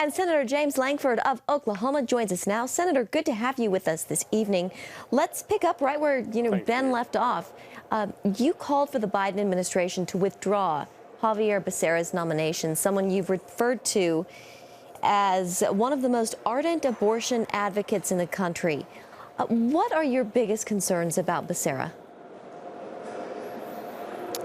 And Senator James Lankford of Oklahoma joins us now. Senator, good to have you with us this evening. Let's pick up right where Ben left off. You called for the Biden administration to withdraw Javier Becerra's nomination, someone you've referred to as one of the most ardent abortion advocates in the country. What are your biggest concerns about Becerra?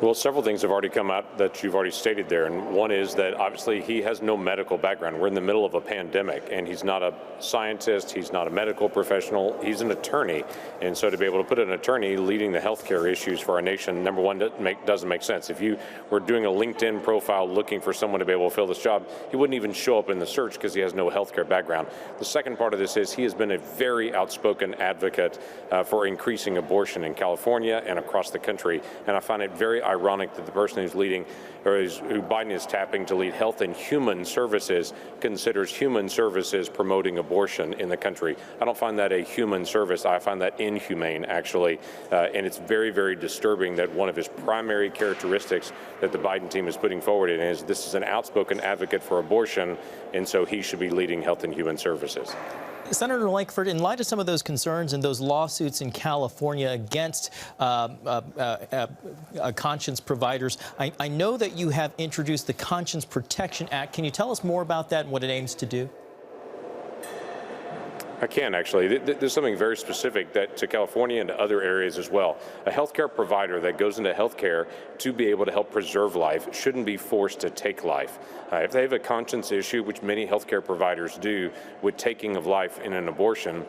Well, several things have already come out that you've already stated there, and one is that obviously he has no medical background. We're in the middle of a pandemic, and he's not a scientist, he's not a medical professional, he's an attorney. And so to be able to put an attorney leading the healthcare issues for our nation, number one, doesn't make sense. If you were doing a LinkedIn profile looking for someone to be able to fill this job, he wouldn't even show up in the search because he has no healthcare background. The second part of this is he has been a very outspoken advocate for increasing abortion in California and across the country, and I find it very ironic that the person who's leading, or who Biden is tapping to lead Health and Human Services, considers human services promoting abortion in the country. I don't find that a human service. I find that inhumane, actually, and it's very, very disturbing that one of his primary characteristics that the Biden team is putting forward is this is an outspoken advocate for abortion, and so he should be leading Health and Human Services. Senator Lankford, in light of some of those concerns and those lawsuits in California against conscience providers, I know that you have introduced the Conscience Protection Act. Can you tell us more about that and what it aims to do? I can, actually. There's something very specific to California and to other areas as well. A healthcare provider that goes into healthcare to be able to help preserve life shouldn't be forced to take life. If they have a conscience issue, which many healthcare providers do with taking of life in an abortion,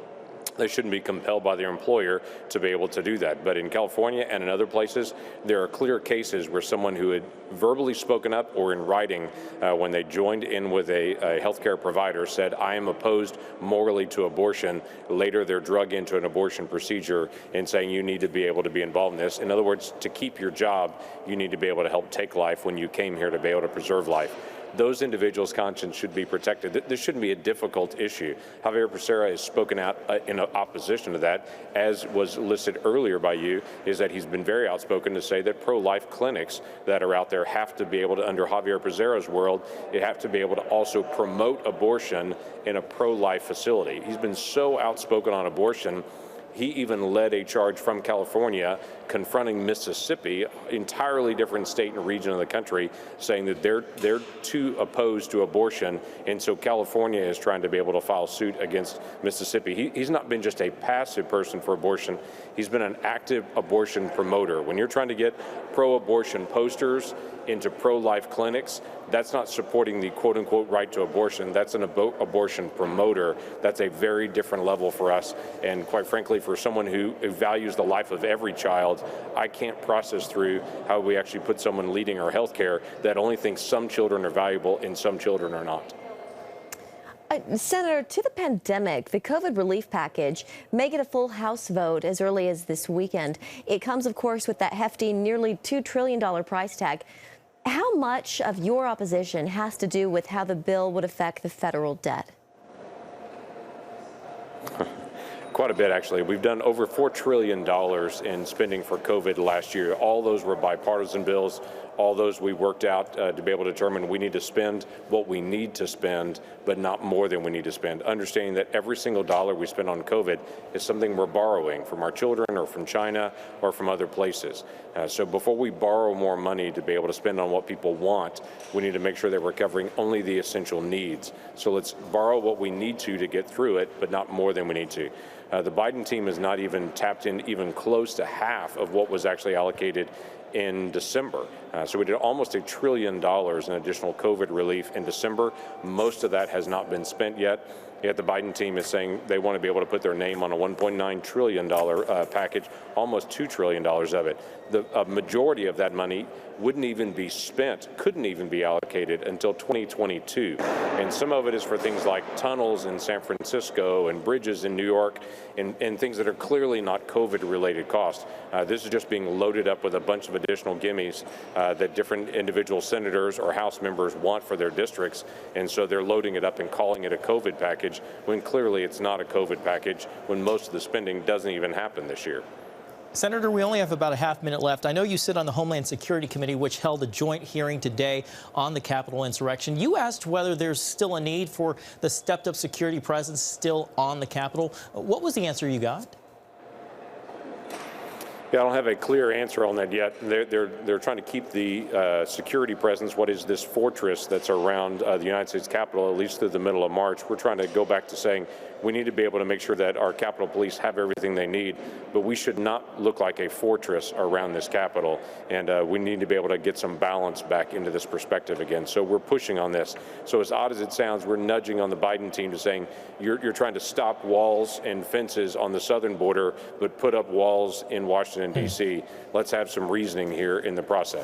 they shouldn't be compelled by their employer to be able to do that. But in California and in other places, there are clear cases where someone who had verbally spoken up or in writing when they joined in with a healthcare provider said, I am opposed morally to abortion. Later, they're drug into an abortion procedure and saying you need to be able to be involved in this. In other words, to keep your job, you need to be able to help take life when you came here to be able to preserve life. Those individuals' conscience should be protected. This shouldn't be a difficult issue. Javier Becerra has spoken out in opposition to that, as was listed earlier by you, is that he's been very outspoken to say that pro-life clinics that are out there have to be able to, under Javier Becerra's world, they have to be able to also promote abortion in a pro-life facility. He's been so outspoken on abortion. He even led a charge from California confronting Mississippi, entirely different state and region of the country, saying that they're too opposed to abortion, and so California is trying to be able to file suit against Mississippi. He's not been just a passive person for abortion. He's been an active abortion promoter. When you're trying to get pro-abortion posters into pro-life clinics, that's not supporting the quote-unquote right to abortion. That's an abortion promoter. That's a very different level for us. And quite frankly, for someone who values the life of every child, I can't process through how we actually put someone leading our health care that only thinks some children are valuable and some children are not. Senator, to the pandemic, the COVID relief package may get a full House vote as early as this weekend. It comes, of course, with that hefty, nearly $2 trillion price tag. How much of your opposition has to do with how the bill would affect the federal debt? Quite a bit, actually. We've done over $4 trillion in spending for COVID last year. All those were bipartisan bills. All those we worked out to be able to determine we need to spend what we need to spend, but not more than we need to spend. Understanding that every single dollar we spend on COVID is something we're borrowing from our children or from China or from other places. So before we borrow more money to be able to spend on what people want, we need to make sure that we're covering only the essential needs. So let's borrow what we need to get through it, but not more than we need to. The Biden team has not even tapped in even close to half of what was actually allocated in December. So we did almost $1 trillion in additional COVID relief in December. Most of that has not been spent yet. Yet the Biden team is saying they want to be able to put their name on a $1.9 trillion package, almost $2 trillion of it. The majority of that money wouldn't even be spent, couldn't even be allocated until 2022. And some of it is for things like tunnels in San Francisco and bridges in New York and things that are clearly not COVID-related costs. This is just being loaded up with a bunch of additional gimmies that different individual senators or House members want for their districts. And so they're loading it up and calling it a COVID package when clearly it's not a COVID package when most of the spending doesn't even happen this year. Senator, we only have about a half minute left. I know you sit on the Homeland Security Committee, which held a joint hearing today on the Capitol insurrection. You asked whether there's still a need for the stepped-up security presence still on the Capitol. What was the answer you got? Yeah, I don't have a clear answer on that yet. They're trying to keep the security presence, what is this fortress that's around the United States Capitol, at least through the middle of March. We're trying to go back to saying we need to be able to make sure that our Capitol Police have everything they need, but we should not look like a fortress around this Capitol, and we need to be able to get some balance back into this perspective again. So we're pushing on this. So as odd as it sounds, we're nudging on the Biden team to saying you're trying to stop walls and fences on the southern border, but put up walls in Washington, D.C. Let's have some reasoning here in the process.